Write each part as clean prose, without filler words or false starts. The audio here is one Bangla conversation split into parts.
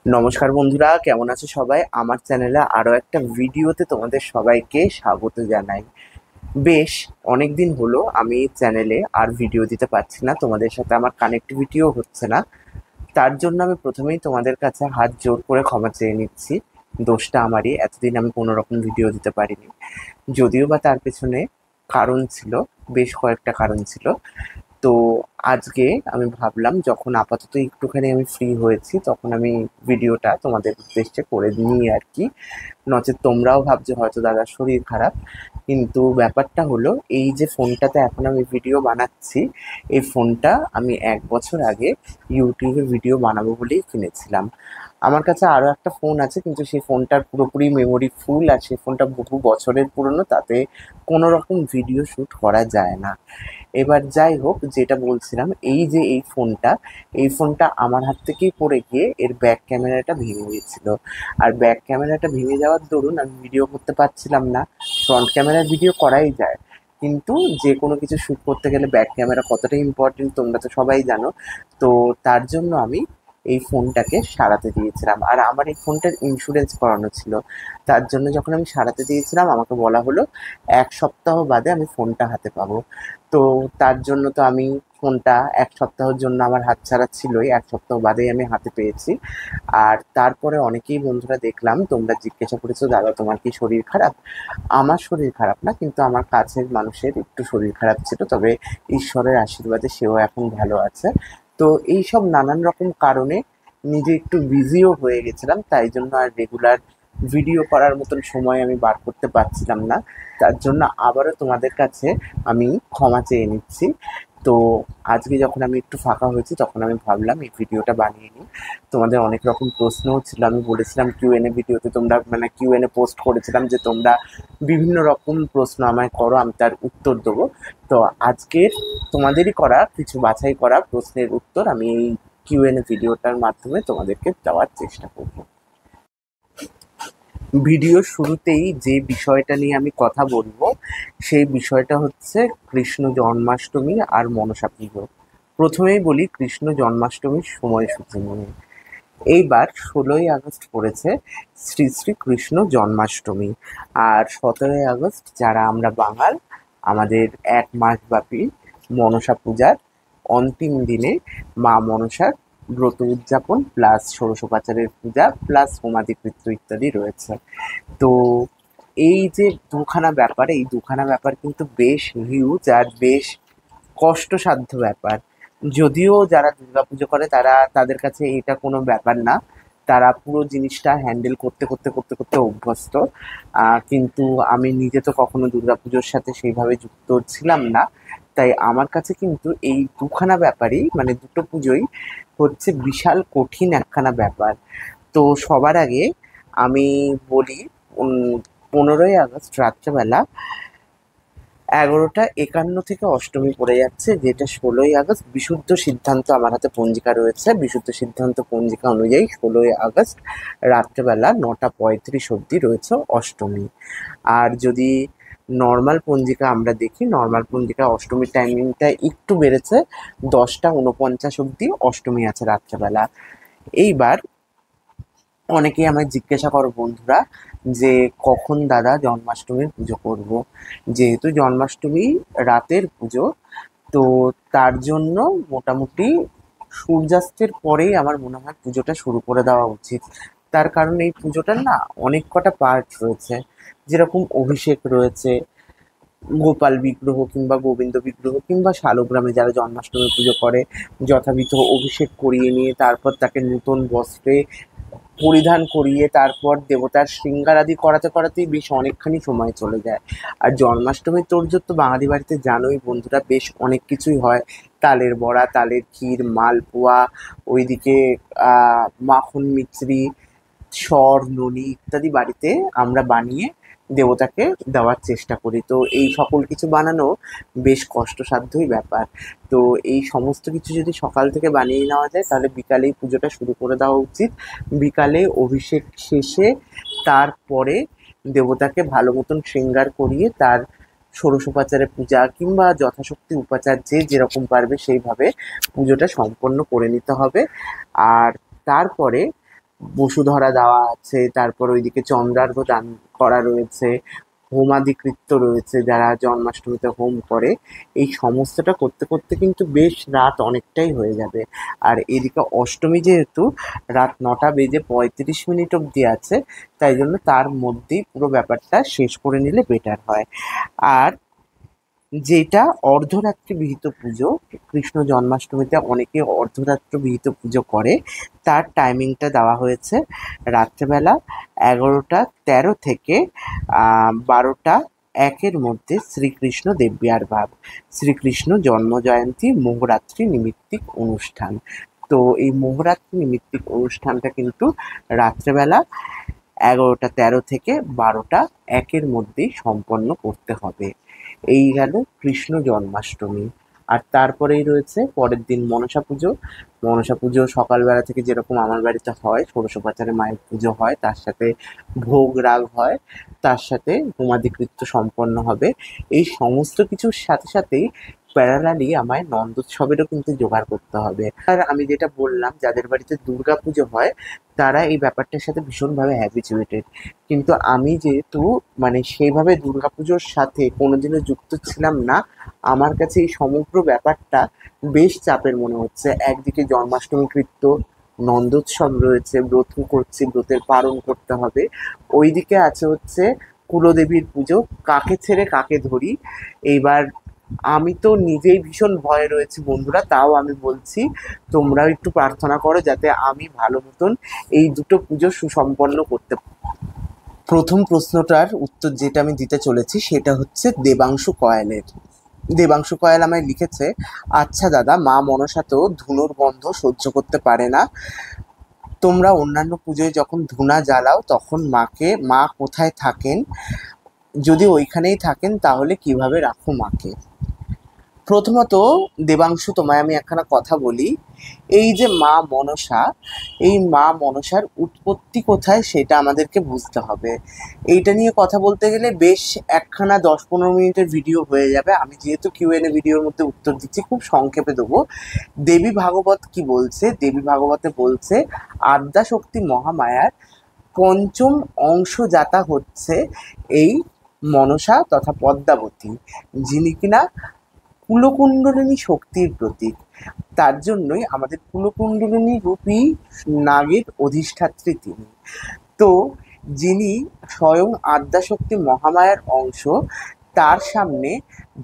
নমস্কার বন্ধুরা, কেমন আছো সবাই? আমার চ্যানেলে আরও একটা ভিডিওতে তোমাদের সবাইকে স্বাগত জানাই। বেশ অনেক দিন হলো আমি চ্যানেলে আর ভিডিও দিতে পারছি না, তোমাদের সাথে আমার কানেক্টিভিটিও হচ্ছে না। তার জন্য আমি প্রথমেই তোমাদের কাছে হাত জোর করে ক্ষমা চেয়ে নিচ্ছি। দোষটা আমারই, এতদিন আমি কোনো রকম ভিডিও দিতে পারিনি। যদিও বা তার পেছনে কারণ ছিল, বেশ কয়েকটা কারণ ছিল। তো আজকে আমি ভাবলাম যখন আপাতত একটুখানি আমি ফ্রি হয়েছি তখন আমি ভিডিওটা তোমাদের উদ্দেশ্যে করে নিই আর কি। নচেৎ তোমরাও ভাবছো হয়তো দাদার শরীর খারাপ, কিন্তু ব্যাপারটা হলো এই যে ফোনটাতে এখন আমি ভিডিও বানাচ্ছি, এই ফোনটা আমি 1 বছর আগে ইউটিউবে ভিডিও বানাবো বলেই কিনেছিলাম। আমার কাছে আরও একটা ফোন আছে, কিন্তু সেই ফোনটার পুরোপুরি মেমোরি ফুল আর সেই ফোনটা বহু বছরের পুরনো, তাতে কোনো রকম ভিডিও শ্যুট করা যায় না। এবার যাই হোক, যেটা বলছিলাম, এই যে এই ফোনটা আমার হাত থেকেই পড়ে গিয়ে এর ব্যাক ক্যামেরাটা ভেঙে গিয়েছিল। আর ব্যাক ক্যামেরাটা ভেঙে যাওয়ার দরুন আমি ভিডিও করতে পারছিলাম না। ফ্রন্ট ক্যামেরার ভিডিও করাই যায়, কিন্তু যে কোনো কিছু শ্যুট করতে গেলে ব্যাক ক্যামেরা কতটা ইম্পর্টেন্ট তোমরা তো সবাই জানো। তো তার জন্য আমি এই ফোনটাকে সারাতে দিয়েছিলাম, আর আমার এই ফোনটার ইন্স্যুরেন্স করানো ছিল। তার জন্য যখন আমি সারাতে দিয়েছিলাম আমাকে বলা হলো 1 সপ্তাহ বাদে আমি ফোনটা হাতে পাবো। তো তার জন্য তো আমি ফোনটা 1 সপ্তাহের জন্য আমার হাতছাড়া ছিলই, 1 সপ্তাহ বাদেই আমি হাতে পেয়েছি। আর তারপরে অনেকেই বন্ধুরা দেখলাম তোমরা জিজ্ঞাসা করেছো, দাদা তোমার কি শরীর খারাপ? আমার শরীর খারাপ না, কিন্তু আমার কাছের মানুষের একটু শরীর খারাপ ছিল, তবে ঈশ্বরের আশীর্বাদে সেও এখন ভালো আছে। তো এইসব নানান রকম কারণে নিজে একটু বিজিও হয়ে গেছিলাম, তাই জন্য আর রেগুলার ভিডিও করার মতন সময় আমি বার করতে পারছিলাম না। তার জন্য আবারও তোমাদের কাছে আমি ক্ষমা চেয়ে নিচ্ছি। তো আজকে যখন আমি একটু ফাঁকা হয়েছি তখন আমি ভাবলাম এই ভিডিওটা বানিয়ে নিই। তোমাদের অনেক রকম প্রশ্নও ছিল, আমি বলেছিলাম কিউএনএ ভিডিওতে, তোমরা মানে কিউএনএ পোস্ট করেছিলাম যে তোমরা বিভিন্ন রকম প্রশ্ন আমায় করো, আমি তার উত্তর দেবো। তো আজকের তোমাদেরই করা কিছু বাছাই করা প্রশ্নের উত্তর আমি এই কিউএনএ ভিডিওটার মাধ্যমে তোমাদেরকে দেওয়ার চেষ্টা করব। ভিডিওর শুরুতেই যে বিষয়টা নিয়ে আমি কথা বলবো সেই বিষয়টা হচ্ছে কৃষ্ণ জন্মাষ্টমী আর মনসা পুজো। প্রথমেই বলি কৃষ্ণ জন্মাষ্টমীর সময়সূচি নিয়ে। এইবার 16ই আগস্ট পড়েছে শ্রী শ্রী কৃষ্ণ জন্মাষ্টমী। আর 17ই আগস্ট যারা আমরা বাঙাল, আমাদের 1 মাস ব্যাপী মনসা পূজার অন্তিম দিনে মা মনসার ব্রত উদযাপন প্লাস ষোড়শোপাচারের পূজা প্লাস হোমাদিকৃত্য ইত্যাদি রয়েছে। তো এই যে এই দুখানা ব্যাপার কিন্তু বেশ হিউজ আর বেশ কষ্টসাধ্য ব্যাপার। যদিও যারা দুর্গাপুজো করে তাদের কাছে এটা কোনো ব্যাপার না, তারা পুরো জিনিসটা হ্যান্ডেল করতে করতে করতে করতে অভ্যস্ত। কিন্তু আমি নিজে তো কখনো দুর্গাপুজোর সাথে সেইভাবে যুক্ত ছিলাম না, তাই আমার কাছে কিন্তু এই দুখানা ব্যাপারই মানে দুটো পুজোই হচ্ছে বিশাল কঠিন একখানা ব্যাপার। তো সবার আগে আমি বলি, 15ই আগস্ট রাত্রেবেলা 11টা 51 থেকে অষ্টমী পড়ে যাচ্ছে, যেটা 16ই আগস্ট বিশুদ্ধ সিদ্ধান্ত, আমার হাতে পঞ্জিকা রয়েছে, বিশুদ্ধ সিদ্ধান্ত পঞ্জিকা অনুযায়ী 16ই আগস্ট রাত্রেবেলা 9টা 35 অবধি রয়েছে অষ্টমী। আর যদি নর্মাল পঞ্জিকা আমরা দেখি, নর্মাল পঞ্জিকা অষ্টমীর টাইমিংটা একটু বেড়েছে, 10টা 49 অবধি অষ্টমী আছে রাত্রেবেলা। এইবার অনেকেই আমায় জিজ্ঞাসা করো বন্ধুরা যে কখন দাদা জন্মাষ্টমীর পুজো করব। যেহেতু জন্মাষ্টমী রাতের পুজো, তো তার জন্য মোটামুটি সূর্যাস্তের পরেই আমার মনে হয় পুজোটা শুরু করে দেওয়া উচিত। তার কারণ এই পুজোটার না অনেক কটা পার্ট রয়েছে, যেরকম অভিষেক রয়েছে, গোপাল বিগ্রহ কিংবা গোবিন্দ বিগ্রহ কিংবা শালগ্রামে যারা জন্মাষ্টমী পুজো করে যথাবিধ অভিষেক করিয়ে নিয়ে তারপর তাকে নূতন বস্ত্রে পরিধান করিয়ে তারপর দেবতার শৃঙ্গার আদি করাতে করাতেই বেশ অনেকখানি সময় চলে যায়। আর জন্মাষ্টমীর তোড়জোড় তো বাঙালি বাড়িতে জানোই বন্ধুরা, বেশ অনেক কিছুই হয়। তালের বড়া, তালের ক্ষীর, মালপোয়া, ওইদিকে মাখন মিছরি, সর ননি ইত্যাদি বাড়িতে আমরা বানিয়ে দেবতাকে দেওয়ার চেষ্টা করি। তো এই সকল কিছু বানানো বেশ কষ্টসাধ্যই ব্যাপার। তো এই সমস্ত কিছু যদি সকাল থেকে বানিয়ে নেওয়া যায় তাহলে বিকালেই পুজোটা শুরু করে দেওয়া উচিত। বিকালে অভিষেক শেষে তারপরে দেবতাকে ভালো মতন শৃঙ্গার করিয়ে তার ষোড়শোপচারে পূজা কিংবা যথাশক্তি উপাচার যে যেরকম পারবে সেইভাবে পুজোটা সম্পন্ন করে নিতে হবে। আর তারপরে বসুধরা দেওয়া আছে, তারপর ওইদিকে চন্দ্রার্ঘ দান করা রয়েছে, হোমাদিকৃত্য রয়েছে যারা জন্মাষ্টমীতে হোম করে। এই সমস্তটা করতে করতে কিন্তু বেশ রাত অনেকটাই হয়ে যাবে। আর এদিকে অষ্টমী যেহেতু রাত 9:35 অবধি আছে, তাই জন্য তার মধ্যেই পুরো ব্যাপারটা শেষ করে নিলে বেটার হয়। আর যেটা অর্ধরাত্রি বিহিত পুজো, কৃষ্ণ জন্মাষ্টমীতে অনেকে অর্ধরাত্রি বিহিত পুজো করে, তার টাইমিংটা দেওয়া হয়েছে রাত্রেবেলা 11:13 থেকে 12:01 মধ্যে শ্রীকৃষ্ণ দেব্যার্ভাব, শ্রীকৃষ্ণ জন্মজয়ন্তী মোহরাত্রি নিমিত্তিক অনুষ্ঠান। তো এই মোহরাত্রি নিমিত্তিক অনুষ্ঠানটা কিন্তু রাত্রেবেলা 11:13 থেকে 12:01 মধ্যেই সম্পন্ন করতে হবে। এই গেল কৃষ্ণ জন্মাষ্টমী। আর তারপরেই রয়েছে পরের দিন মনসা পুজো। মনসা পুজো সকালবেলা থেকে যেরকম আমার বাড়িতে হয়, ষোড়শোপচারে মায়ের পুজো হয়, তার সাথে ভোগ রাগ হয়, তার সাথে হোমাদিকৃত্য সম্পন্ন হবে। এই সমস্ত কিছুর সাথে সাথেই প্যারালালি আমায় নন্দোৎসবেরও কিন্তু জোগাড় করতে হবে। আর আমি যেটা বললাম, যাদের বাড়িতে দুর্গা পুজো হয় তারা এই ব্যাপারটার সাথে ভীষণভাবে হ্যাবিচুয়েটেড। কিন্তু আমি যেহেতু মানে সেইভাবে দুর্গাপুজোর সাথে কোনোদিনও যুক্ত ছিলাম না, আমার কাছে এই সমগ্র ব্যাপারটা বেশ চাপের মনে হচ্ছে। একদিকে জন্মাষ্টমী কৃত্য, নন্দোৎসব রয়েছে, ব্রত করছি, ব্রতের পালন করতে হবে। ওইদিকে আছে হচ্ছে কুলদেবীর পুজো, কাকে ছেড়ে কাকে ধরি। এইবার আমি তো নিজেই ভীষণ ভয়ে রয়েছি বন্ধুরা, তাও আমি বলছি তোমরাও একটু প্রার্থনা করো যাতে আমি ভালো মতন এই দুটো পুজো সুসম্পন্ন করতে পারি। প্রথম প্রশ্নটার উত্তর যেটা আমি দিতে চলেছি সেটা হচ্ছে দেবাংশু কয়ালের। দেবাংশু কয়াল আমায় লিখেছে, আচ্ছা দাদা, মা মনসা তো ধুনোর গন্ধ সহ্য করতে পারে না। তোমরা অন্যান্য পুজোয় যখন ধুনা জ্বালাও তখন মা কোথায় থাকেন? যদি ওইখানেই থাকেন তাহলে কিভাবে রাখো মাকে? প্রথমত দেবাংশু, তোমায় আমি একখানা কথা বলি। এই যে মা মনসা, এই মা মনসার উৎপত্তি কোথায় সেটা আমাদেরকে বুঝতে হবে। এইটা নিয়ে কথা বলতে গেলে বেশ একখানা 10-15 মিনিটের ভিডিও হয়ে যাবে। আমি যেহেতু কিউএনএ ভিডিওর মধ্যে উত্তর দিচ্ছি, খুব সংক্ষেপে দেবো। দেবী ভাগবত কি বলছে? দেবী ভাগবতে বলছে আদ্যাশক্তি মহামায়ার পঞ্চম অংশজাতা হচ্ছে এই মনসা তথা পদ্মাবতী, যিনি কিনা কুলকুণ্ডলিনী শক্তির প্রতীক। তার জন্যই আমাদের কুলকুণ্ডলিনী রূপী নাগের অধিষ্ঠাত্রী তিনি। তো যিনি স্বয়ং আদ্যাশক্তি মহামায়ার অংশ, তার সামনে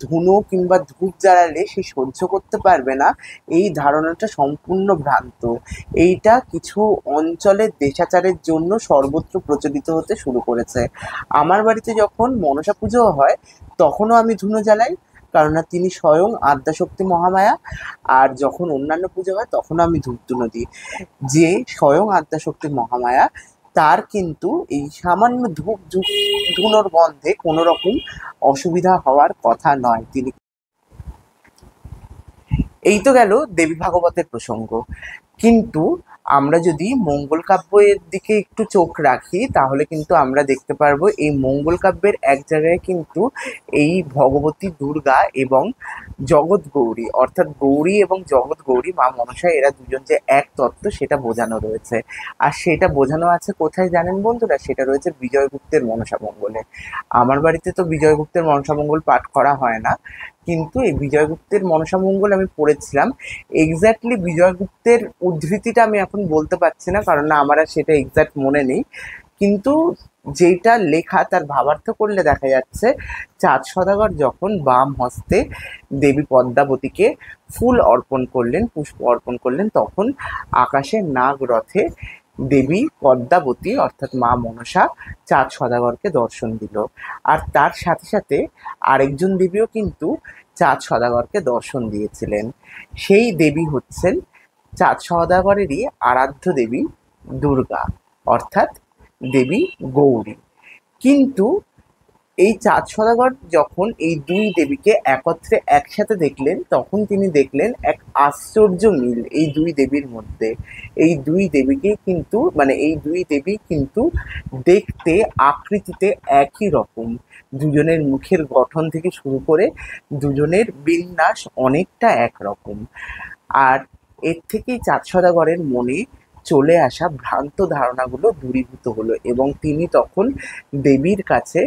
ধুনো কিংবা ধূপ জ্বালালে সে সহ্য করতে পারবে না, এই ধারণাটা সম্পূর্ণ ভ্রান্ত। এইটা কিছু অঞ্চলের দেশাচারের জন্য সর্বত্র প্রচলিত হতে শুরু করেছে। আমার বাড়িতে যখন মনসা পুজো হয় তখনও আমি ধুনো জ্বালাই, কারণ না তিনি স্বয়ং আদ্যাশক্তি মহামায়া। আর যখন অন্যান্য পুজো হয় তখনও আমি ধূপ ধুনো দিই। যে স্বয়ং আদ্যাশক্তি মহামায়া, তার কিন্তু এই সামান্য ধুনোর গন্ধে কোনো রকম অসুবিধা হওয়ার কথা নয়। তিনি, এই তো গেল দেবী ভাগবতের প্রসঙ্গ। কিন্তু আমরা যদি মঙ্গল কাব্যের দিকে একটু চোখ রাখি তাহলে কিন্তু আমরা দেখতে পারবো এই মঙ্গল কাব্যের এক জায়গায় কিন্তু এই ভগবতী দুর্গা এবং জগৎ গৌরী, অর্থাৎ গৌরী এবং জগৎ গৌরী মা মনসা, এরা দুজন যে এক তত্ত্ব সেটা বোঝানো রয়েছে। আর সেটা বোঝানো আছে কোথায় জানেন বন্ধুরা? সেটা রয়েছে বিজয়গুপ্তের মনসা মঙ্গলে। আমার বাড়িতে তো বিজয়গুপ্তের মনসা মঙ্গল পাঠ করা হয় না, কিন্তু এই বিজয়গুপ্তের মনসা মঙ্গল আমি পড়েছিলাম। এক্স্যাক্টলি বিজয়গুপ্তের উদ্ধৃতিটা আমি এখন বলতে পারছি না, কারণ না আমার আর সেটা এক্স্যাক্ট মনে নেই। কিন্তু যেটা লেখা তার ভাবার্থ করলে দেখা যাচ্ছে চাঁদ সদাগর যখন বাম হস্তে দেবী পদ্মাবতীকে ফুল অর্পণ করলেন, পুষ্প অর্পণ করলেন, তখন আকাশে নাগ রথে দেবী পদ্মাবতী অর্থাৎ মা মনসা চাঁদ সদাগরকে দর্শন দিল। আর তার সাথে সাথে আরেকজন দেবীও কিন্তু চাঁদ সদাগরকে দর্শন দিয়েছিলেন। সেই দেবী হচ্ছেন চাঁদ সদাগরেরই আরাধ্য দেবী দুর্গা, অর্থাৎ দেবী গৌরী। কিন্তু এই চাঁদ সদাগর যখন এই দুই দেবীকে একত্রে একসাথে দেখলেন তখন তিনি দেখলেন এক আশ্চর্য মিল এই দুই দেবীর মধ্যে। এই দুই দেবীকে কিন্তু মানে এই দুই দেবী কিন্তু দেখতে আকৃতিতে একই রকম। দুজনের মুখের গঠন থেকে শুরু করে দুজনের বিন্যাস অনেকটা একরকম। আর এর থেকেই চাঁদ সদাগরের মনে চলে আসা ভ্রান্ত ধারণাগুলো দূরীভূত হলো এবং তিনি তখন দেবীর কাছে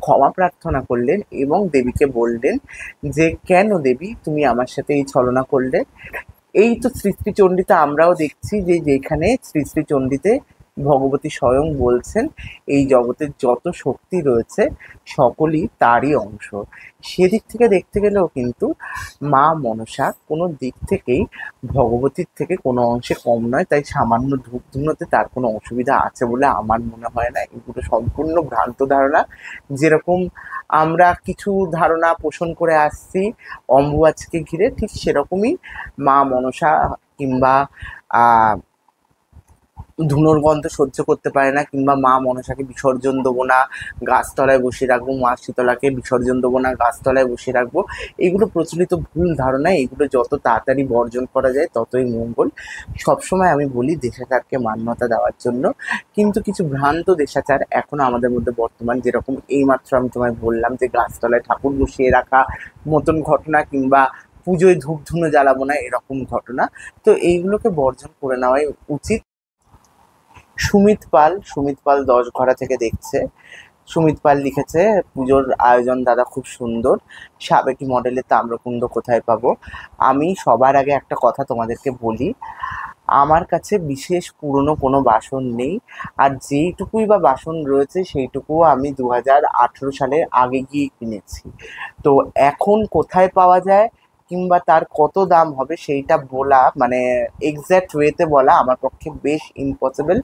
ক্ষমা প্রার্থনা করলেন এবং দেবীকে বললেন যে কেন দেবী তুমি আমার সাথে এই ছলনা করলে। এই তো শ্রী শ্রী চণ্ডীতে আমরাও দেখছি যে যেখানে শ্রী শ্রী চণ্ডীতে ভগবতী স্বয়ং বলছেন এই জগতের যত শক্তি রয়েছে সকলই তারই অংশ। সেদিক থেকে দেখতে গেলেও কিন্তু মা মনসা কোনো দিক থেকেই ভগবতীর থেকে কোনো অংশে কম নয়, তাই সামান্য ধূপ ধুনোতে তার কোনো অসুবিধা আছে বলে আমার মনে হয় না। এগুলো সম্পূর্ণ ভ্রান্ত ধারণা। যেরকম আমরা কিছু ধারণা পোষণ করে আসছি অম্বুবাচীকে ঘিরে, ঠিক সেরকমই মা মনসা কিংবা ধুনোর গন্ধ সহ্য করতে পারে না, কিংবা মা মনসাকে বিসর্জন দেবো না, গাছতলায় বসিয়ে রাখবো, মা শীতলাকে বিসর্জন দেবো না, গাছতলায় বসিয়ে রাখবো। এগুলো প্রচলিত ভুল ধারণা। এগুলো যত তাড়াতাড়ি বর্জন করা যায় ততই মঙ্গল। সবসময় আমি বলি দেশাচারকে মান্যতা দেওয়ার জন্য, কিন্তু কিছু ভ্রান্ত দেশাচার এখনো আমাদের মধ্যে বর্তমান। যেরকম এইমাত্র আমি তোমায় বললাম যে গাছতলায় ঠাকুর বসিয়ে রাখা মতন ঘটনা, কিংবা পুজোয় ধূপ ধুনো জ্বালাবো না এরকম ঘটনা। তো এইগুলোকে বর্জন করে নেওয়াই উচিত। সুমিত পাল 10 ঘরা থেকে দেখছে। সুমিত পাল লিখেছে পুজোর আয়োজন দাদা খুব সুন্দর, সাবেকি মডেলের তাম্রকুণ্ড কোথায় পাবো। আমি সবার আগে একটা কথা তোমাদেরকে বলি, আমার কাছে বিশেষ পুরনো কোনো বাসন নেই, আর যেইটুকুই বা বাসন রয়েছে সেইটুকুও আমি 2018 সালের আগে গিয়ে কিনেছি। তো এখন কোথায় পাওয়া যায় কিংবা তার কত দাম হবে সেইটা বলা, মানে এক্স্যাক্ট ওয়েতে বলা আমার পক্ষে বেশ ইম্পসিবল।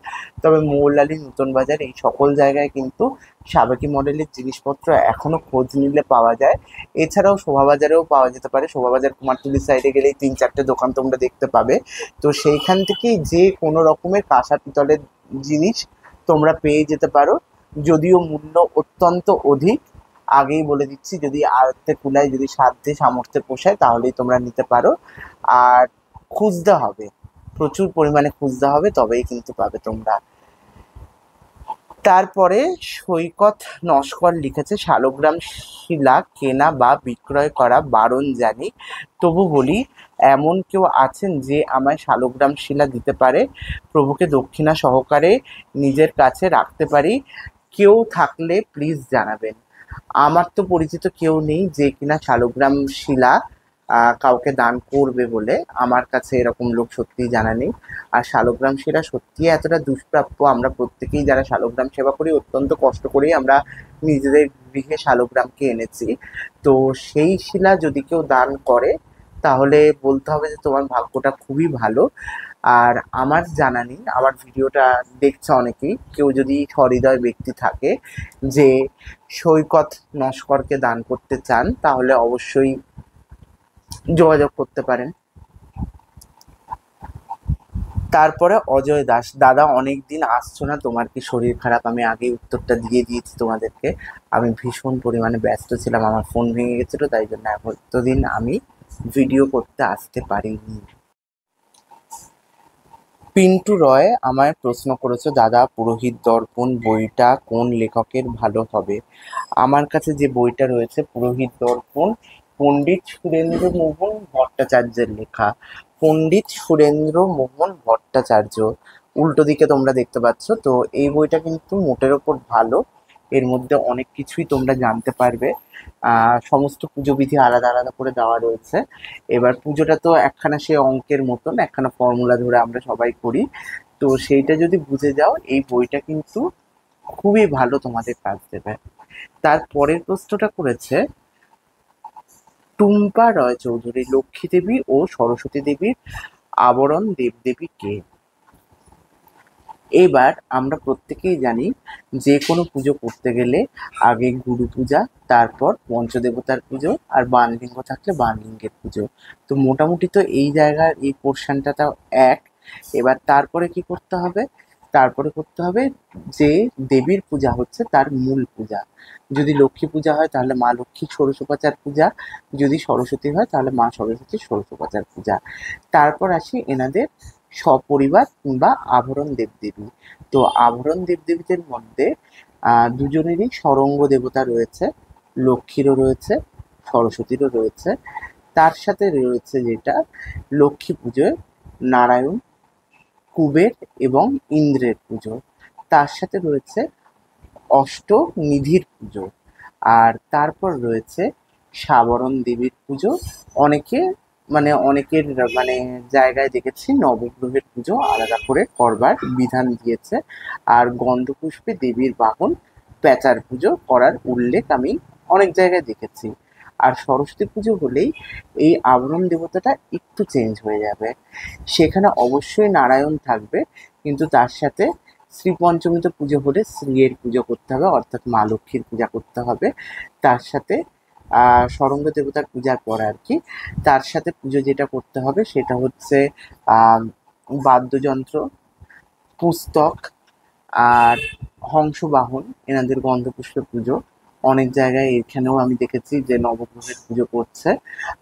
তবে মৌলালি, নতুন বাজার এই সকল জায়গায় কিন্তু সাবেকি মডেলের জিনিসপত্র এখনও খোঁজ নিলে পাওয়া যায়। এছাড়াও শোভাবাজারেও পাওয়া যেতে পারে। শোভাবাজার কুমারটুলির সাইডে গেলেই 3-4টে দোকান তোমরা দেখতে পাবে। তো সেইখান থেকেই যে কোনো রকমের কাঁসা পিতলের জিনিস তোমরা পেয়ে যেতে পারো, যদিও মূল্য অত্যন্ত অধিক। আগেই বলে দিচ্ছি, যদি আয়ত্তে কুলায়, যদি সাধ্যে সামর্থ্যে পোষায় তাহলেই তোমরা নিতে পারো। আর খুঁজতে হবে, প্রচুর পরিমাণে খুঁজতে হবে, তবেই কিন্তু পাবে তোমরা। তারপরে সৈকত নস্কর লিখেছে শালগ্রাম শিলা কেনা বা বিক্রয় করা বারণ জানি, তবু বলি এমন কেউ আছেন যে আমায় শালগ্রাম শিলা দিতে পারে, প্রভুকে দক্ষিণা সহকারে নিজের কাছে রাখতে পারি, কেউ থাকলে প্লিজ জানাবেন। আমার তো পরিচিত কেউ নেই যে কিনা শালগ্রাম শিলা কাউকে দান করবে বলে। আমার কাছে এরকম লোক সত্যিই জানা নেই। আর শালগ্রাম শিলা সত্যিই এতটা দুষ্প্রাপ্য, আমরা প্রত্যেকেই যারা শালগ্রাম সেবা করি অত্যন্ত কষ্ট করেই আমরা নিজেদের গৃহে শালগ্রামকে এনেছি। তো সেই শিলা যদি কেউ দান করে তাহলে বলতে হবে যে তোমার ভাগ্যটা খুবই ভালো। আর আমার জানা নেই, আমার ভিডিওটা দেখছে অনেকেই, কেউ যদি সহৃদয় ব্যক্তি থাকে যে সৈকত নস্করকে দান করতে চান তাহলে অবশ্যই যোগাযোগ করতে পারেন। তারপরে অজয় দাস, দাদা অনেক দিন আসছো না, তোমার কি শরীর খারাপ? আমি আগেই উত্তরটা দিয়ে দিয়েছি তোমাদেরকে। আমি ভীষণ পরিমাণে ব্যস্ত ছিলাম, আমার ফোন ভেঙে গেছিলো, তাই জন্য এতদিন আমি ভিডিও করতে আসতে পারিনি। পিন্টু রয় আমায় প্রশ্ন করেছে দাদা পুরোহিত দর্পণ বইটা কোন লেখকের ভালো হবে। আমার কাছে যে বইটা রয়েছে পুরোহিত দর্পণ, পণ্ডিত সুরেন্দ্র মোহন ভট্টাচার্যের লেখা। পণ্ডিত সুরেন্দ্র মোহন ভট্টাচার্য, উল্টো দিকে তোমরা দেখতে পাচ্ছ। তো এই বইটা কিন্তু মোটের ওপর ভালো, এর মধ্যে অনেক কিছুই তোমরা জানতে পারবে। সমস্ত পুজো বিধি আলাদা আলাদা করে দেওয়া রয়েছে। এবার পুজোটা তো একখানা সে অঙ্কের মতন, একখানা ফর্মুলা ধরে আমরা সবাই করি। তো সেইটা যদি বুঝে যাও এই বইটা কিন্তু খুবই ভালো তোমাদের কাজ দেবে। তার পরের প্রশ্নটা করেছে টুম্পা রয় চৌধুরী, লক্ষ্মী দেবী ও সরস্বতী দেবীর আবরণ দেবদেবী কে? এবার আমরা প্রত্যেকেই জানি যে কোনো পুজো করতে গেলে আগে গুরু পূজা, তারপর পঞ্চদেবতার পুজো, আর বানলিঙ্গ থাকলে বানলিঙ্গের পুজো। তো মোটামুটি তো এই জায়গার এই পোর্শনটা তাও এক। এবার তারপরে কি করতে হবে? তারপরে করতে হবে যে দেবীর পূজা হচ্ছে তার মূল পূজা। যদি লক্ষ্মী পূজা হয় তাহলে মা লক্ষ্মীর ষোড়শোপচার পূজা, যদি সরস্বতী হয় তাহলে মা সরস্বতীর ষোড়শোপচার পূজা। তারপর আসি এনাদের সপরিবার কিংবা আভরণ দেবদেবী। তো আভরণ দেবদেবীদের মধ্যে দুজনেরই সরঙ্গ দেবতা রয়েছে, লক্ষ্মীরও রয়েছে, সরস্বতীরও রয়েছে। তার সাথে রয়েছে যেটা লক্ষ্মী পুজোয় নারায়ণ, কুবের এবং ইন্দ্রের পুজো, তার সাথে রয়েছে অষ্টনিধির পুজো, আর তারপর রয়েছে সাবরণ দেবীর পুজো। অনেকে অনেকের জায়গায় দেখেছি নবগ্রহের পুজো আলাদা করে করবার বিধান দিয়েছে, আর গন্ধপুষ্পে দেবীর বাহন প্যাঁচার পুজো করার উল্লেখ আমি অনেক জায়গায় দেখেছি। আর সরস্বতী পুজো হলেই এই আবরণ দেবতাটা একটু চেঞ্জ হয়ে যাবে, সেখানে অবশ্যই নারায়ণ থাকবে, কিন্তু তার সাথে শ্রীপঞ্চমীতে পুজো হলে শ্রীয়ের পুজো করতে হবে, অর্থাৎ মা লক্ষ্মীর পূজা করতে হবে। তার সাথে সরঙ্গ দেবতার পূজার পর আর কি, তার সাথে পুজো যেটা করতে হবে সেটা হচ্ছে বাদ্যযন্ত্র, পুস্তক, আর হংসবাহন, এনাদের গন্ধপুষ্পে পুজো। অনেক জায়গায় এখানেও আমি দেখেছি যে নবগ্রহের পুজো করছে।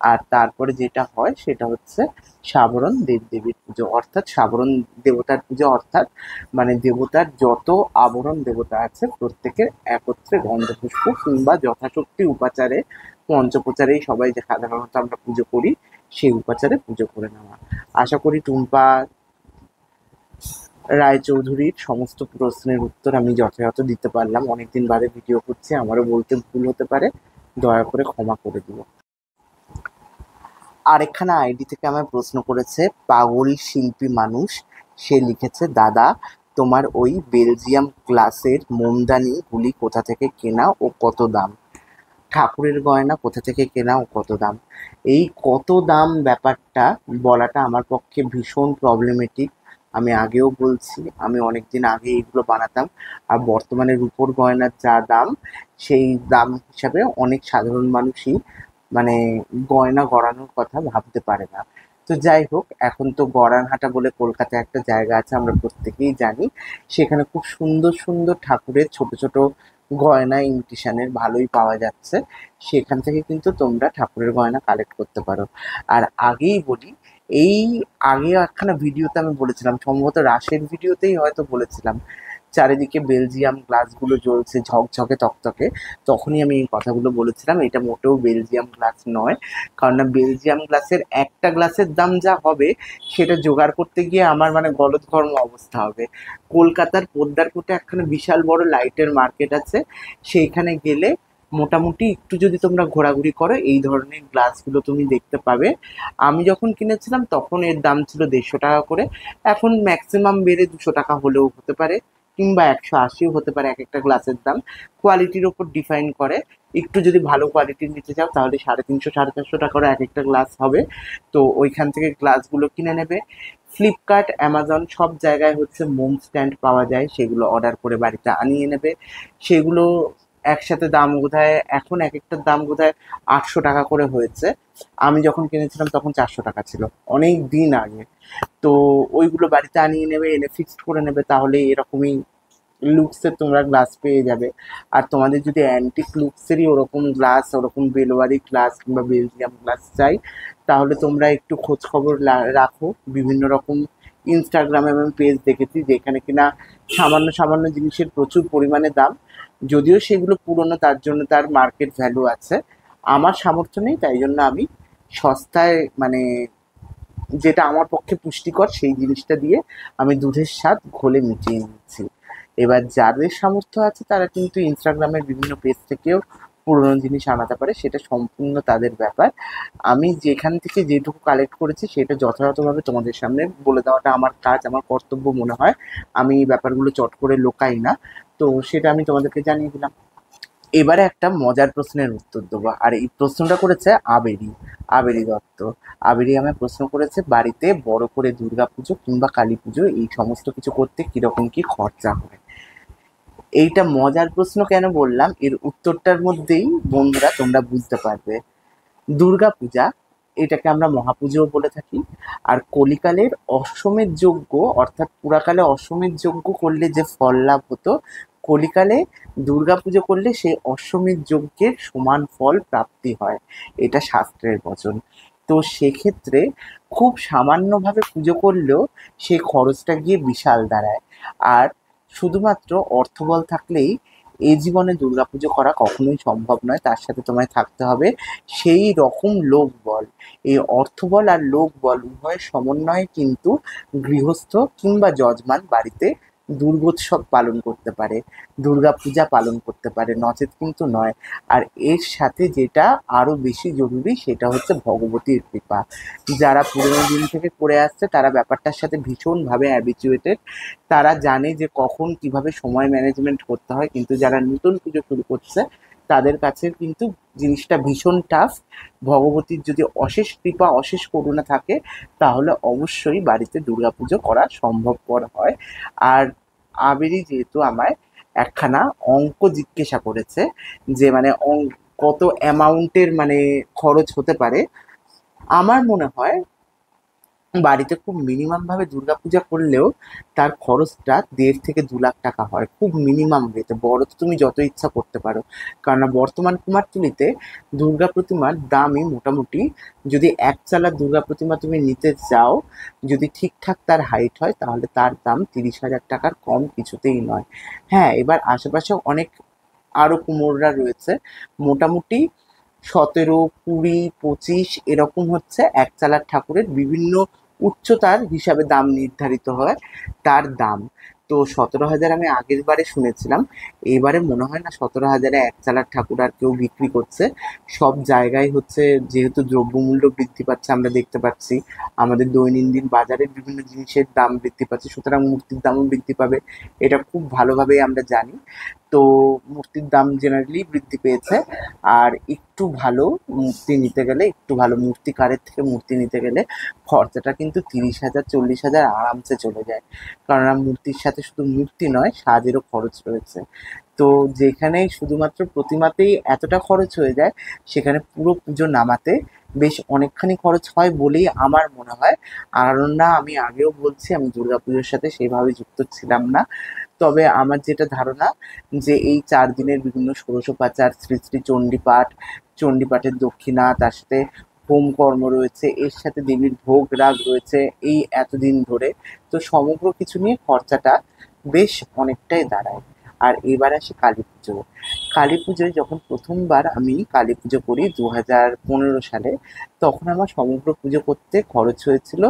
আর তারপরে যেটা হয় সেটা হচ্ছে সাবরণ দেবদেবীর পুজো, অর্থাৎ সাবরণ দেবতার পুজো, অর্থাৎ দেবতার যত আবরণ দেবতা আছে প্রত্যেকের একত্রে গন্ধপুষ্প কিংবা যথাশক্তি উপাচারে, পঞ্চোপচারেই সবাই যে সাধারণত আমরা পুজো করি সেই উপাচারে পুজো করে নেওয়া। আশা করি টুম্পা রায়চৌধুরীর সমস্ত প্রশ্নের উত্তর আমি যথাযথ দিতে পারলাম। অনেকদিন বাদে ভিডিও করছি, আমারও বলতে ভুল হতে পারে, দয়া করে ক্ষমা করে দিও। আরেকখানা আইডি থেকে আমায় প্রশ্ন করেছে পাগল শিল্পী মানুষ, সে লিখেছে, দাদা তোমার ওই বেলজিয়াম গ্লাসের মোমদানিগুলি কোথা থেকে কেনা ও কত দাম? ঠাকুরের গয়না কোথা থেকে কেনা ও কত দাম? এই কত দাম ব্যাপারটা বলাটা আমার পক্ষে ভীষণ প্রবলেমেটিক। আমি আগেও বলছি, আমি অনেক দিন আগে এইগুলো বানাতাম, আর বর্তমানে রূপোর গয়নার যা দাম, সেই দাম হিসাবে অনেক সাধারণ মানুষই গয়না গড়ানোর কথা ভাবতে পারে না। তো যাই হোক, এখন তো গড়ানহাটা বলে কলকাতায় একটা জায়গা আছে, আমরা প্রত্যেকেই জানি। সেখানে খুব সুন্দর সুন্দর ঠাকুরের ছোট ছোট গয়না ইমিটেশনের ভালোই পাওয়া যাচ্ছে, সেখান থেকে কিন্তু তোমরা ঠাকুরের গয়না কালেক্ট করতে পারো। আর আগেই বলি, এই আগে একখানা ভিডিওতে আমি বলেছিলাম, সম্ভবত রাসের ভিডিওতেই হয়তো বলেছিলাম, চারিদিকে বেলজিয়াম গ্লাসগুলো জ্বলছে ঝকঝকে তকতকে, তখনই আমি এই কথাগুলো বলেছিলাম। এটা মোটেও বেলজিয়াম গ্লাস নয়, কারণ না বেলজিয়াম গ্লাসের একটা গ্লাসের দাম যা হবে সেটা জোগাড় করতে গিয়ে আমার গলদঘর্ম অবস্থা হবে। কলকাতার পোদ্দারপুরে একখানা বিশাল বড় লাইটের মার্কেট আছে, সেইখানে গেলে মোটামুটি একটু যদি তোমরা ঘোরাঘুরি করো এই ধরনের গ্লাসগুলো তুমি দেখতে পাবে। আমি যখন কিনেছিলাম তখন এর দাম ছিল 150 টাকা করে, এখন ম্যাক্সিমাম বেড়ে 200 টাকা হলেও হতে পারে, কিংবা 180ও হতে পারে এক একটা গ্লাসের দাম। কোয়ালিটির ওপর ডিফাইন করে, একটু যদি ভালো কোয়ালিটির নিতে চাও তাহলে 350 450 টাকারও এক একটা গ্লাস হবে। তো ওইখান থেকে গ্লাসগুলো কিনে নেবে। ফ্লিপকার্ট, অ্যামাজন সব জায়গায় হচ্ছে মোম স্ট্যান্ড পাওয়া যায়, সেগুলো অর্ডার করে বাড়িতে আনিয়ে নেবে। সেগুলো একসাথে দাম বোধহয় এখন এক একটার দাম বোধহয় 800 টাকা করে হয়েছে। আমি যখন কিনেছিলাম তখন 400 টাকা ছিল, অনেক দিন আগে। তো ওইগুলো বাড়িতে আনিয়ে নেবে, এনে ফিক্সড করে নেবে, তাহলে এরকমই লুকসের তোমরা গ্লাস পেয়ে যাবে। আর তোমাদের যদি অ্যান্টিক লুকসেরই ওরকম গ্লাস, ওরকম বেলোয়ারি গ্লাস কিংবা বেলজিয়াম গ্লাস চাই, তাহলে তোমরা একটু খোঁজ খবর রাখো। বিভিন্ন রকম ইনস্টাগ্রামে আমি পেজ দেখেছি যেখানে কিনা সামান্য সামান্য জিনিসের প্রচুর পরিমাণে দাম, যদিও সেগুলো পুরনো, তার জন্য তার মার্কেট ভ্যালু আছে। আমার সামর্থ্য নেই, তাই জন্য আমি সস্তায় যেটা আমার পক্ষে পুষ্টিকর সেই জিনিসটা দিয়ে আমি দুধের স্বাদ ঘোলে মিটিয়ে নিচ্ছি। এবার যাদের সামর্থ্য আছে তারা কিন্তু ইনস্টাগ্রামের বিভিন্ন পেজ থেকেও পুরনো জিনিস আনাতে পারে, সেটা সম্পূর্ণ তাদের ব্যাপার। আমি যেখান থেকে যেটুকু কালেক্ট করেছি সেটা যথাযথভাবে তোমাদের সামনে বলে দেওয়াটা আমার কাজ, আমার কর্তব্য মনে হয়। আমি এই ব্যাপারগুলো চট করে লোকাই না, তো সেটা আমি তোমাদেরকে জানিয়ে দিলাম। এবারে একটা মজার প্রশ্নের উত্তর দেবো, আর এই প্রশ্নটা করেছে আবেরি দত্ত। আবেরি আমায় প্রশ্ন করেছে, বাড়িতে বড় করে দুর্গা পুজো কিংবা কালী পুজো এই সমস্ত কিছু করতে কিরকম কি খরচা হয়? এইটা মজার প্রশ্ন কেন বললাম, এর উত্তরটার মধ্যেই বন্ধুরা তোমরা বুঝতে পারবে। দুর্গা পূজা, এটাকে আমরা মহাপুজোও বলে থাকি। আর কলিকালের অশ্বমেধ যজ্ঞ, অর্থাৎ পুরাকালে অশ্বমেধ যজ্ঞ করলে যে ফল লাভ হতো, কলিকালে দুর্গা পুজো করলে সেই অশ্বমেধ যজ্ঞের সমান ফল প্রাপ্তি হয়, এটা শাস্ত্রের বচন। তো সেক্ষেত্রে খুব সামান্যভাবে পুজো করলেও সেই খরচটা গিয়ে বিশাল দাঁড়ায়। আর শুধুমাত্র অর্থবল থাকলেই এই জীবনে দুর্গাপুজো করা কখনোই সম্ভব নয়। তার সাথে তোমায় থাকতে হবে সেই রকম লোকবল। এই অর্থবল আর লোকবল উভয়ের সমন্বয়ে কিন্তু গৃহস্থ কিংবা যজমান বাড়িতে দুর্গোৎসব পালন করতে পারে, দুর্গাপূজা পালন করতে পারে, নচেৎ কিন্তু নয়। আর এর সাথে যেটা আরো বেশি জরুরি সেটা হচ্ছে ভগবতীর কৃপা। যারা পুরোনো দিন থেকে করে আসছে তারা ব্যাপারটার সাথে ভীষণভাবে হ্যাবিচুয়েটেড। তারা জানে যে কখন কিভাবে সময় ম্যানেজমেন্ট করতে হয়, কিন্তু যারা নতুন পুজো শুরু করছে তাদের কাছে কিন্তু জিনিসটা ভীষণ টাফ। ভগবতীর যদি অশেষ কৃপা অশেষ করুণা থাকে তাহলে অবশ্যই বাড়িতে দুর্গাপুজো করা সম্ভবপর হয়। আর আবিরই যেহেতু আমায় একখানা অঙ্ক জিজ্ঞাসা করেছে যে মানে কত অ্যামাউন্টের মানে খরচ হতে পারে, আমার মনে হয় বাড়িতে খুব মিনিমাম ভাবে দুর্গাপূজা করলেও তার খরচটা ১.৫ থেকে ২ লাখ টাকা হয়, খুব মিনিমাম ওয়েতে। বড় তো তুমি যত ইচ্ছা করতে পারো, কেননা বর্তমান কুমারটুলিতে দুর্গা প্রতিমার দামই মোটামুটি, যদি এক চালার দুর্গা প্রতিমা তুমি নিতে যাও, যদি ঠিকঠাক তার হাইট হয় তাহলে তার দাম ৩০,০০০ টাকার কম কিছুতেই নয়। হ্যাঁ, এবার আশেপাশে অনেক আরও কুমোররা রয়েছে, মোটামুটি ১৭, ২০, ২৫ এরকম হচ্ছে এক চালার ঠাকুরের বিভিন্ন উচ্চতার হিসাবে দাম নির্ধারিত হয় তার দাম। তো ১৭,০০০ আমি আগের বারে শুনেছিলাম, এবারে মনে হয় না ১৭,০০০-এ এক চালার ঠাকুর আর কেউ বিক্রি করছে। সব জায়গায় হচ্ছে, যেহেতু দ্রব্যমূল্য বৃদ্ধি পাচ্ছে আমরা দেখতে পাচ্ছি, আমাদের দৈনন্দিন বাজারের বিভিন্ন জিনিসের দাম বৃদ্ধি পাচ্ছে, সুতরাং মূর্তির দামও বৃদ্ধি পাবে, এটা খুব ভালোভাবেই আমরা জানি। তো মূর্তির দাম জেনারেলি বৃদ্ধি পেয়েছে। আর একটু ভালো মূর্তি নিতে গেলে, একটু ভালো মূর্তিকারের থেকে মূর্তি নিতে গেলে খরচাটা কিন্তু ৩০,০০০, ৪০,০০০ আরামসে চলে যায়। কেননা মূর্তির সাথে শুধু মূর্তি নয়, সাজেরও খরচ রয়েছে। তো যেখানে শুধুমাত্র প্রতিমাতেই এতটা খরচ হয়ে যায়, সেখানে পুরো পুজো নামাতে বেশ অনেকখানি খরচ হয় বলেই আমার মনে হয়। আর না, আমি আগেও বলছি আমি দুর্গাপুজোর সাথে সেভাবে যুক্ত ছিলাম না, তবে আমার যেটা ধারণা যে এই ৪ দিনের বিভিন্ন ষোড়শোপচার, শ্রী শ্রী চণ্ডীপাঠ, চণ্ডীপাঠের দক্ষিণা, তার সাথে হোমকর্ম রয়েছে, এর সাথে দেবীর ভোগ রাগ রয়েছে এই এতদিন ধরে, তো সমগ্র কিছু নিয়ে খরচাটা বেশ অনেকটাই দাঁড়ায়। আর এবার আসি কালী পুজো। কালী পুজোয় যখন প্রথমবার আমি কালী পুজো করি ২০১৫ সালে, তখন আমার সমগ্র পুজো করতে খরচ হয়েছিল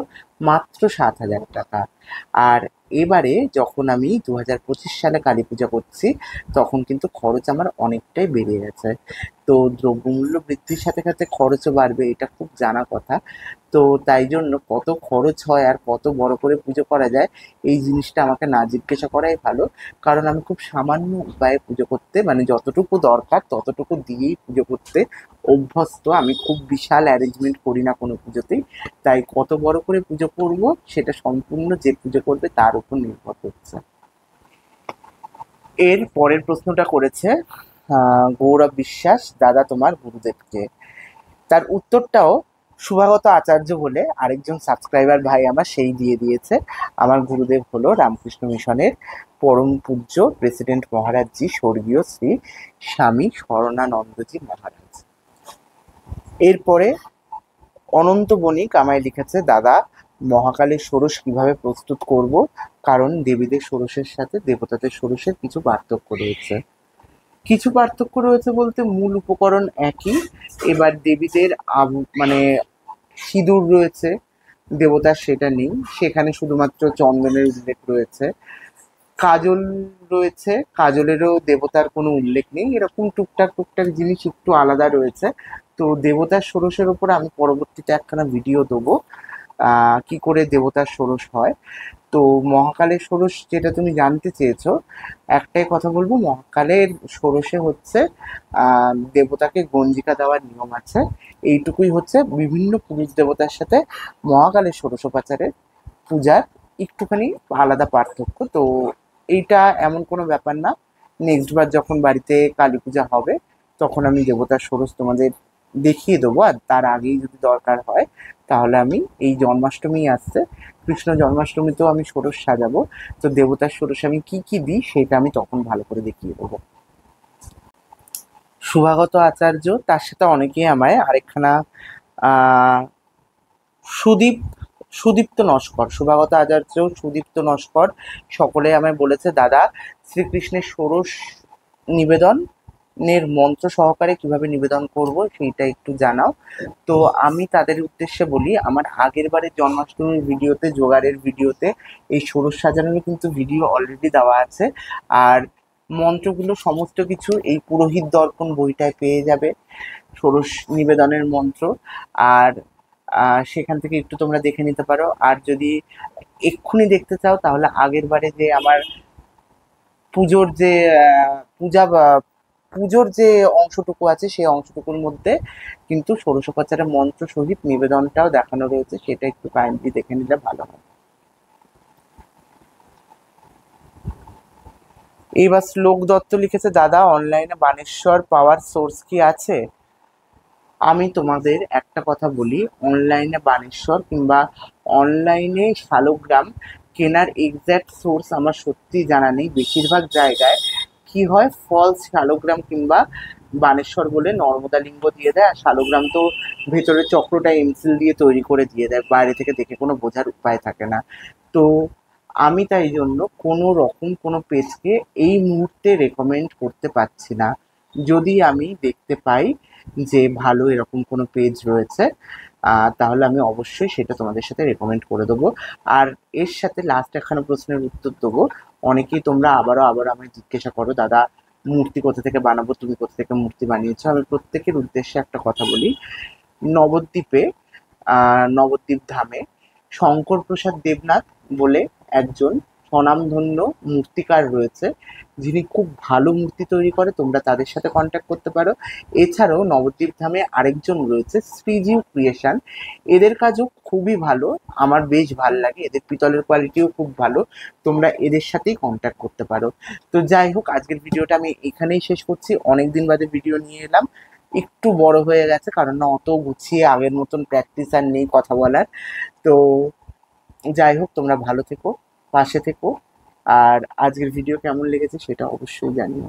মাত্র ৭,০০০ টাকা। আর এবারে যখন আমি ২০২৫ সালে কালী পূজা করছি, তখন কিন্তু খরচ আমার অনেকটাই বেড়ে গেছে। তো দ্রব্যমূল্য বৃদ্ধির সাথে সাথে খরচও বাড়বে, এটা খুব জানা কথা। তো তাই জন্য কত খরচ হয় আর কত বড় করে পুজো করা যায়, এই জিনিসটা আমাকে না জিজ্ঞাসা করাই ভালো। কারণ আমি খুব সামান্য উপায়ে পুজো করতে, মানে যতটুকু দরকার ততটুকু দিয়েই পুজো করতে অভ্যস্ত। আমি খুব বিশাল অ্যারেঞ্জমেন্ট করি না কোনো পুজোতেই। তাই কত বড় করে পুজো করব সেটা সম্পূর্ণ যে পুজো করবে তার উপর নির্ভর করছে। এর পরের প্রশ্নটা করেছে গৌরব বিশ্বাস, দাদা তোমার গুরুদেবকে। তার উত্তরটাও শুভাগত আচার্য বলে আরেকজন সাবস্ক্রাইবার ভাই আমার সেই দিয়ে দিয়েছে। আমার গুরুদেব হলো রামকৃষ্ণ মিশনের পরম পূজ্য প্রেসিডেন্ট মহারাজজি, স্বর্গীয় শ্রী স্বামী শরণানন্দজি মহারাজ। এরপরে অনন্ত বণিক আমায় লিখেছে, দাদা মহাকালের ষোড়শ কিভাবে প্রস্তুত করব, কারণ দেবীদের ষোড়শের সাথে দেবতাদের ষোড়শের কিছু পার্থক্য রয়েছে। কিছু পার্থক্য রয়েছে বলতে মূল উপকরণ একই। এবার দেবীদের মানে সিঁদুর রয়েছে, দেবতার সেটা নেই, সেখানে শুধুমাত্র চন্দনের উল্লেখ রয়েছে। কাজল রয়েছে, কাজলেরও দেবতার কোনো উল্লেখ নেই। এরকম টুকটাক টুকটাক জিনিস একটু আলাদা রয়েছে। তো দেবতার ষোড়শের ওপর আমি পরবর্তীতে একখানা ভিডিও দেবো, কি করে দেবতার ষোড়শ হয়। তো মহাকালের ষোড়শ যেটা তুমি জানতে চেয়েছো, একটাই কথা বলবো, মহাকালের ষোড়শে হচ্ছে দেবতাকে গঞ্জিকা দেওয়ার নিয়ম আছে। এইটুকুই হচ্ছে বিভিন্ন পুরুষ দেবতার সাথে মহাকালের ষোড়শোপচারের পূজার একটুখানি আলাদা পার্থক্য। তো এইটা এমন কোনো ব্যাপার না। নেক্সট বার যখন বাড়িতে কালী পূজা হবে তখন আমি দেবতার ষোড়শ তোমাদের দেখিয়ে দেবো। আর তার আগেই যদি দরকার হয় তাহলে আমি, এই জন্মাষ্টমী আসছে, কৃষ্ণ জন্মাষ্টমীতেও আমি ষোড়শ সাজাবো, তো দেবতার ষোড়শে আমি কি কি দিই সেটা আমি তখন ভালো করে দেখিয়ে দেবো। শুভাগত আচার্য, তার সাথে অনেকেই আমায় আরেকখানা সুদীপ, সুদীপ্ত নস্কর, শুভাগত আচার্য, সুদীপ্ত নস্কর, সকলে আমায় বলেছে, দাদা শ্রীকৃষ্ণের ষোড়শ নিবেদনের মন্ত্র সহকারে কিভাবে নিবেদন করব সেইটা একটু জানাও। তো আমি তাদের উদ্দেশ্যে বলি, আমার আগের বারের জন্মাষ্টমীর ভিডিওতে, জোগাড়ের ভিডিওতে এই ষোড়শ সাজানোর কিন্তু ভিডিও অলরেডি দেওয়া আছে। আর মন্ত্রগুলো সমস্ত কিছু এই পুরোহিত দর্পণ বইটায় পেয়ে যাবে, ষোড়শ নিবেদনের মন্ত্র। আর সেখান থেকে একটু তোমরা দেখে নিতে পারো। আর যদি এক্ষুনি দেখতে চাও তাহলে আগের বারে যে আমার পুজোর যে পূজা বা পুজোর যে অংশটুকু আছে সেই অংশটুকুর মধ্যে কিন্তু ষোড়শোপচারের মন্ত্র সহিত নিবেদনটাও দেখানো রয়েছে, সেটা একটু কাইন্ডলি দেখে নিলে ভালো হয়। এইবার শ্লোক দত্ত লিখেছে, দাদা অনলাইনে বানেশ্বর পাওয়ার সোর্স কি আছে? আমি তোমাদের একটা কথা বলি, অনলাইনে বানেশ্বর কিংবা অনলাইনে শালগ্রাম কেনার এক্স্যাক্ট সোর্স আমার সত্যি জানা নেই। বেশিরভাগ জায়গায় কি হয়, ফলস শালগ্রাম কিংবা বানেশ্বর বলে নর্মদা লিঙ্গ দিয়ে দেয়, আর শালগ্রাম তো ভেতরের চক্রটা এমসিল দিয়ে তৈরি করে দিয়ে দেয়, বাইরে থেকে দেখে কোনো বোঝার উপায় থাকে না। তো আমি তাই জন্য কোনো রকম কোনো পেজকে এই মুহূর্তে রেকমেন্ড করতে পারছি না। যদি আমি দেখতে পাই যে ভালো এরকম কোনো পেজ রয়েছে, তাহলে আমি অবশ্যই সেটা তোমাদের সাথে রেকমেন্ড করে দেবো। আর এর সাথে লাস্ট একখানা প্রশ্নের উত্তর দেবো। অনেকেই তোমরা আবারও আমায় জিজ্ঞাসা করো, দাদা মূর্তি কোথা থেকে বানাবো, তুমি কোথা থেকে মূর্তি বানিয়েছো? আমি প্রত্যেকের উদ্দেশ্যে একটা কথা বলি, নবদ্বীপে নবদ্বীপ ধামে শঙ্কর প্রসাদ দেবনাথ বলে একজন স্বনামধন্য মূর্তিকার রয়েছে, যিনি খুব ভালো মূর্তি তৈরি করে, তোমরা তাদের সাথে কন্ট্যাক্ট করতে পারো। এছাড়াও নবদ্বীপ ধামে আরেকজন রয়েছে শ্রীজীব ক্রিয়েশন, এদের কাজও খুবই ভালো, আমার বেশ ভাল লাগে, এদের পিতলের কোয়ালিটিও খুব ভালো, তোমরা এদের সাথেই কন্ট্যাক্ট করতে পারো। তো যাই হোক, আজকের ভিডিওটা আমি এখানেই শেষ করছি, অনেক দিন বাদে ভিডিও নিয়ে এলাম, একটু বড় হয়ে গেছে কারণ না অত গুছিয়ে আগের মতন প্র্যাকটিস আর নেই কথা বলার। তো যাই হোক, তোমরা ভালো থেকো, পাশে থেকো, আর আজকের ভিডিও কেমন লেগেছে সেটা অবশ্যই জানিও।